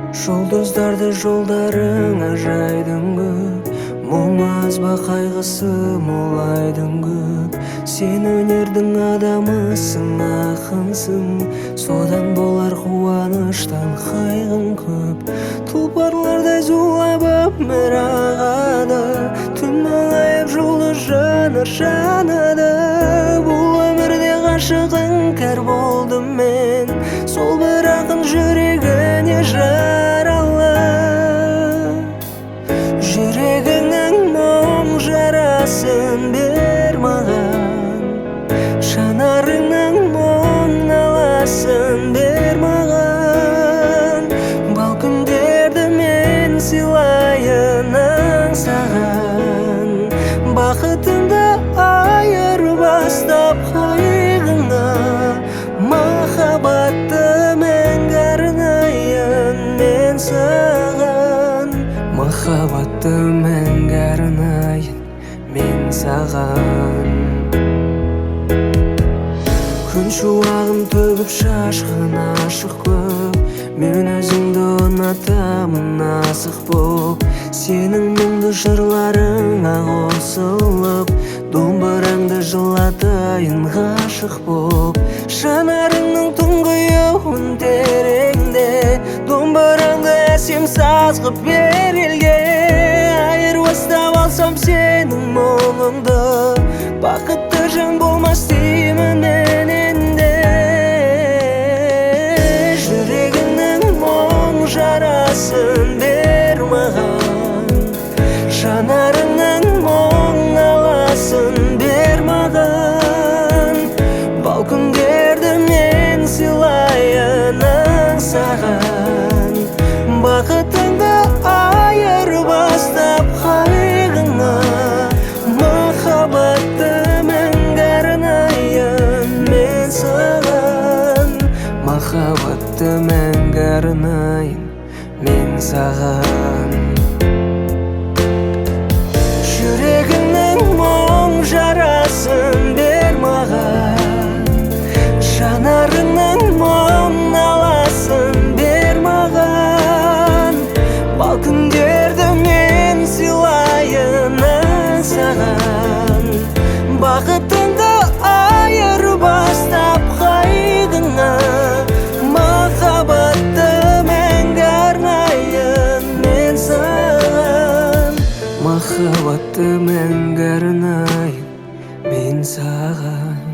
Жұлдыздарды жолдарыңа жайдың көп, мұң аз ба қайғысы молайдың көп. Сен өнердің адамысың, ақынсың, содан болар қуаныштан қайғың көп. Тұлпарлардай зулап өмір ағады, түн молайып жұлдыз жанар жанады. Бұл өмірде ғашығың кәр болдым мен, сол бір ақын жүрегіне жаралы. Жүрегіңнің мұң жарасын бер маған, жанарыңның мұң наласын бер маған. Бал күндерді мен сыйлайын аңсаған, бақытымды айырбастап қайғыңа. Махаббатты мәңгі арнайын мен саған, махаббатты мәңгі арнайын мен саған. Күн шуағын төгіп шашқан ашық көп, мен өзіңді ұнатамын асық боп. Сенің мұңды жырларыңа қосылып, домбыраңды жылатайын ғашық боп. Жанарыңның тұңғиығын тереңде, домбыраңды әсем саз қып бер елге. Айырбастап алсам сенің мұңыңды, бақытты жан болмас деймін мен енді. Жүрегіңнің мұң жарасын бер маған, жанарыңның мұң наласын бер маған. Бал күндерді мен сыйлайын аңсаған, бақытыңды айырбастап қайғыңа. Махаббатты мәңгі арнайын мен саған, махаббатты мәңгі арнайын мен саған. Жүрегіңнің мұң жарасын бер маған, жанарыңның мұң наласын бер маған. Бал күндерді мен сыйлайын аңсаған, бақытыңды айырбастап қайғыңа. Махаббатты мәңгі арнайын мен саған, махаббатты мәңгі арнайын мен саған.